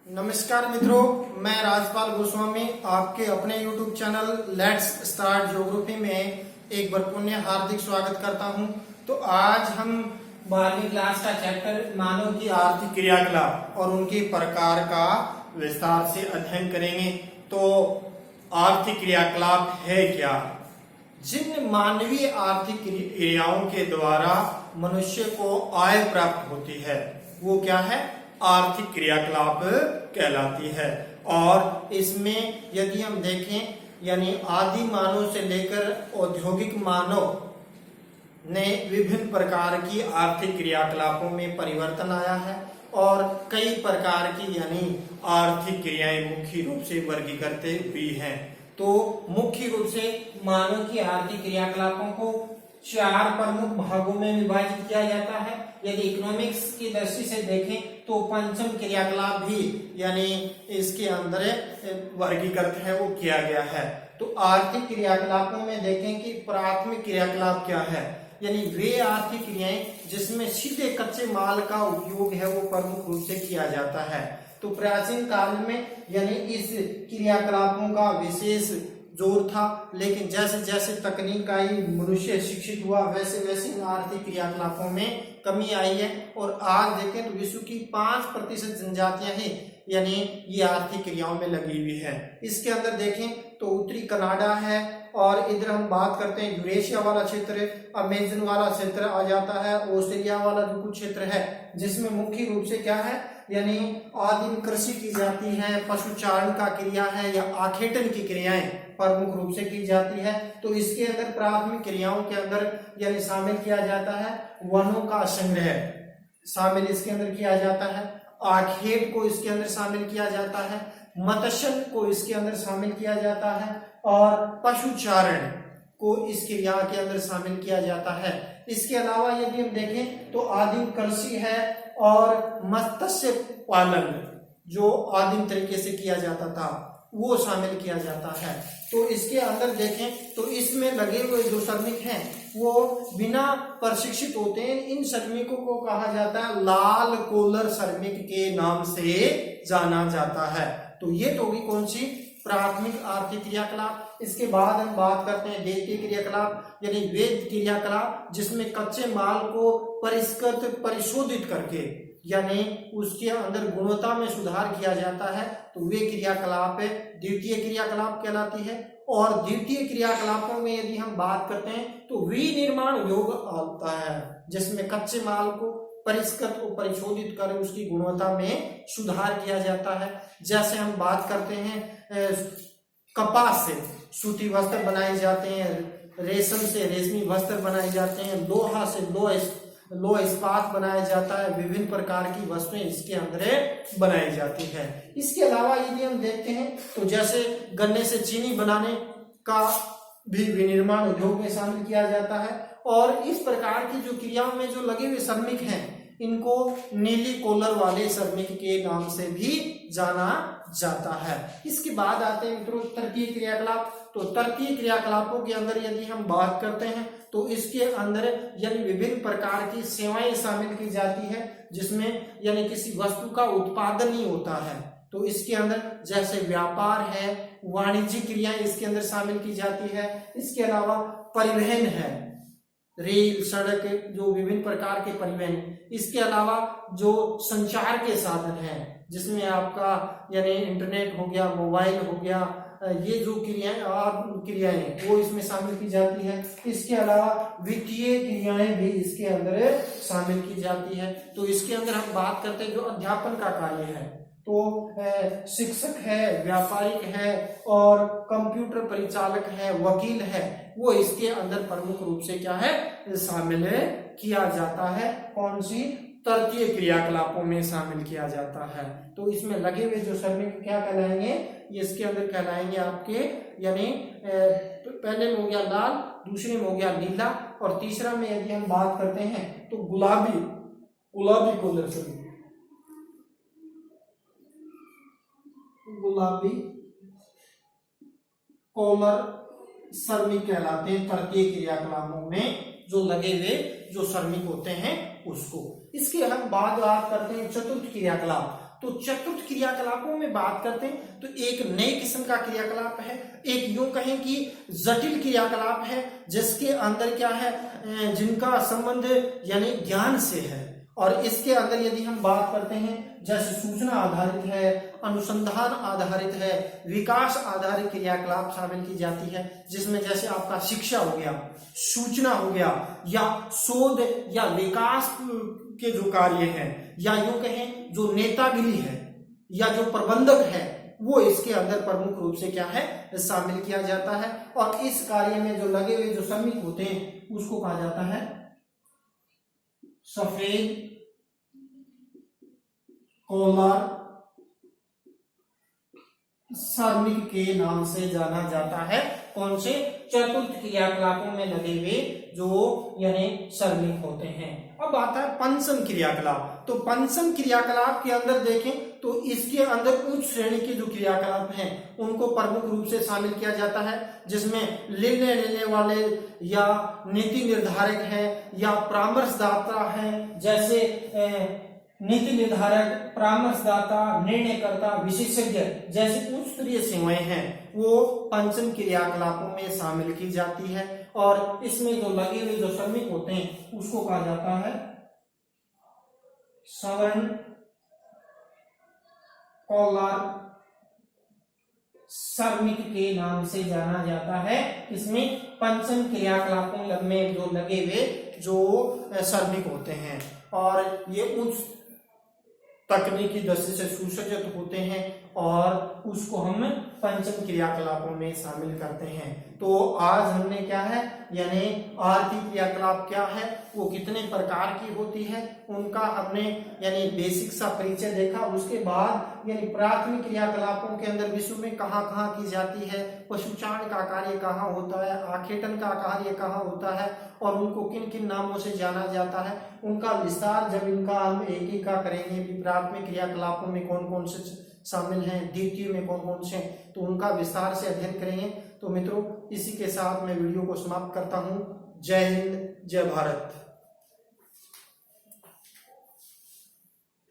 नमस्कार मित्रों, मैं राजपाल गोस्वामी आपके अपने YouTube channel let's start geography में एक बार पुनः हार्दिक स्वागत करता हूं। तो आज हम 12वीं क्लास का चैप्टर मानव की आर्थिक क्रियाकलाप और उनके प्रकार का विस्तार से अध्ययन करेंगे। तो आर्थिक क्रियाकलाप है क्या? जिन मानवीय आर्थिक क्रियाओं के द्वारा मनुष्य को आय प्राप्त होती है वो क्या है? आर्थिक क्रियाकलाप कहलाती है। और इसमें यदि हम देखें यानी आदि मानव से लेकर औद्योगिक मानव ने विभिन्न प्रकार की आर्थिक क्रियाकलापों में परिवर्तन आया है और कई प्रकार की यानी आर्थिक क्रियाएं मुख्य रूप से वर्गीकृत हुई हैं। तो मुख्य रूप से मानव की आर्थिक क्रियाकलापों को 4 प्रमुख भागों में विभाजित किया जाता है। यदि इकोनॉमिक्स की दृष्टि से देखें तो पंचम क्रियाकलाप भी यानी इसके अंदर वर्गीकृत है, वो किया गया है। तो आर्थिक क्रियाकलापों में देखें कि प्राथमिक क्रियाकलाप क्या है, यानी वे आर्थिक क्रियाएं जिसमें सीधे कच्चे माल का उपयोग है वो प्रमुख रूप से किया जाता है। तो प्राचीन काल में यानी इस क्रियाकलापों का विशेष जोर था, लेकिन जैसे जैसे तकनीक आई, मनुष्य शिक्षित हुआ, वैसे वैसे इन आर्थिक क्रियाकलापों में कमी आई है। और आज देखें तो विश्व की 5% जनजातियां ही यानी ये आर्थिक क्रियाओं में लगी हुई है। इसके अंदर देखें तो उत्तरी कनाडा है और इधर हम बात करते हैं यूरेशिया वाला क्षेत्र, अमेजन वाला क्षेत्र आ जाता है, ऑस्ट्रेलिया वाला जो कुछ क्षेत्र है जिसमें मुख्य रूप से क्या है यानी आदिम कृषि की जाती है, पशुचारण का क्रिया है या आखेटन की क्रियाएं प्रमुख रूप से की जाती है। तो इसके अंदर प्राथमिक क्रियाओं के अंदर यानी शामिल किया जाता है वनों का संग्रह, शामिल इसके अंदर किया जाता है, आखेट को इसके अंदर शामिल किया जाता है, मत्स्य को इसके अंदर शामिल किया जाता है और पशुचारण को इस क्रिया के अंदर शामिल किया जाता है। इसके अलावा यदि हम देखें तो आदिम कृषि है और मत्स्य पालन जो आदिम तरीके से किया जाता था वो शामिल किया जाता है। तो इसके अंदर देखें तो इसमें लगे हुए जो श्रमिक हैं वो बिना प्रशिक्षित होते हैं। इन श्रमिकों को कहा जाता है लाल कॉलर श्रमिक के नाम से जाना जाता है। तो ये तो होगी कौन सी? प्राथमिक आर्थिक क्रियाकलाप। इसके बाद हम बात करते हैं द्वितीय क्रियाकलाप यानी वेद क्रियाकलाप, जिसमें कच्चे माल को परिष्कृत परिशोधित करके यानी उसके अंदर गुणवत्ता में सुधार किया जाता है। तो वे क्रियाकलाप द्वितीय क्रियाकलाप कहलाती है। और द्वितीय क्रियाकलापों में यदि हम बात करते हैं तो विनिर्माण उद्योग आता है, जिसमें कच्चे माल को परिष्कृत और परिशोधित कर उसकी गुणवत्ता में सुधार किया जाता है। जैसे हम बात करते हैं कपास से सूती वस्त्र बनाए जाते हैं, रेशम से रेशमी वस्त्र बनाए जाते हैं, लोहा से लोह इस्पात बनाया जाता है, विभिन्न प्रकार की वस्तुएं इसके अंदर बनाई जाती है। इसके अलावा यदि हम देखते हैं तो जैसे गन्ने से चीनी बनाने का भी विनिर्माण उद्योग में शामिल किया जाता है। और इस प्रकार की जो क्रियाओं में जो लगे हुए श्रमिक हैं इनको नीली कॉलर वाले श्रमिक के नाम से भी जाना जाता है। इसके बाद आते हैं मित्रों तृतीय क्रियाकलाप। तो तृतीय क्रियाकलापों के अंदर यदि हम बात करते हैं तो इसके अंदर यानी विभिन्न प्रकार की सेवाएं शामिल की जाती है, जिसमें यानी किसी वस्तु का उत्पादन ही होता है। तो इसके अंदर जैसे व्यापार है, वाणिज्यिक क्रियाएं इसके अंदर शामिल की जाती है। इसके अलावा परिवहन है, रेल सड़क जो विभिन्न प्रकार के परिवहन। इसके अलावा जो संचार के साधन हैं जिसमें आपका यानी इंटरनेट हो गया, मोबाइल हो गया, ये जो क्रियाएं वो इसमें शामिल की जाती है। इसके अलावा वित्तीय क्रियाएं भी इसके अंदर शामिल की जाती है। तो इसके अंदर हम बात करते हैं जो अध्यापन का कार्य है तो शिक्षक है, व्यापारिक है और कंप्यूटर परिचालक है, वकील है, वो इसके अंदर प्रमुख रूप से क्या है शामिल किया जाता है। कौन सी? तृतीय क्रियाकलापों में शामिल किया जाता है। तो इसमें लगे हुए जो श्रमिक क्या कहलाएंगे? ये इसके अंदर कहलाएंगे आपके यानी पहले में हो गया लाल, दूसरे में हो गया नीला और तीसरा में यदि हम बात करते हैं तो गुलाबी कॉलर श्रमिक, गुलाबी कॉलर श्रमिक कहलाते हैं तृतीय क्रियाकलापों में जो लगे हुए जो श्रमिक होते हैं उसको। इसके हम बाद बात करते हैं चतुर्थ क्रियाकलाप। तो चतुर्थ क्रियाकलापों में बात करते हैं तो एक नए किस्म का क्रियाकलाप है, एक यूं कहें कि जटिल क्रियाकलाप है, जिसके अंदर क्या है, जिनका संबंध यानी ज्ञान से है। और इसके अंदर यदि हम बात करते हैं जैसे सूचना आधारित है, अनुसंधान आधारित है, विकास आधारित क्रियाकलाप शामिल की जाती है, जिसमें जैसे आपका शिक्षा हो गया, सूचना हो गया, या शोध या विकास के जो कार्य हैं, या यूं कहें जो नेतागिरी है या जो प्रबंधक है, वो इसके अंदर प्रमुख रूप से क्या है, शामिल किया जाता है। और इस कार्य में जो लगे हुए जो श्रमिक होते हैं उसको कहा जाता है सफेद कॉलर श्रमिक के नाम से जाना जाता है। कौन से? चतुर्थ क्रियाकलापों में लगे हुए जो यानी श्रमिक होते हैं। अब आता है पंचम क्रियाकलाप। तो पंचम क्रियाकलाप के अंदर देखें तो इसके अंदर उच्च श्रेणी के जो क्रियाकलाप हैं उनको प्रमुख रूप से शामिल किया जाता है, जिसमें निर्णय लेने वाले या नीति निर्धारक हैं या परामर्शदाता हैं, जैसे नीति निर्धारक, परामर्शदाता, निर्णयकर्ता, विशेषज्ञ जैसी उच्च स्तरीय सेवाएं हैं वो पंचम क्रियाकलापों में शामिल की जाती है। और इसमें जो लगे हुए जो श्रमिक होते हैं उसको कहा जाता है सवर्ण कॉलर श्रमिक के नाम से जाना जाता है। इसमें पंचम क्रियाकलापों में जो लगे हुए जो श्रमिक होते हैं और ये उच्च तकनीकी दृष्टि से सुसज्जित होते हैं और उसको हम पंचम क्रियाकलापों में शामिल करते हैं। तो आज हमने क्या है यानी आर्थिक क्रियाकलाप क्या है, वो कितने प्रकार की होती है, उनका हमने यानी बेसिक सा परिचय देखा। उसके बाद यानी प्राथमिक क्रियाकलापों के अंदर विश्व में कहाँ कहाँ की जाती है, पशुचारण का कार्य कहाँ होता है, आखेटन का कार्य कहाँ होता है और उनको किन किन नामों से जाना जाता है, उनका विस्तार जब इनका हम एक एक का करेंगे भी प्राथमिक क्रियाकलापों में कौन कौन से शामिल हैं, द्वितीय में कौन कौन से, तो उनका विस्तार से अध्ययन करेंगे। तो मित्रों इसी के साथ मैं वीडियो को समाप्त करता हूँ। जय हिंद, जय भारत।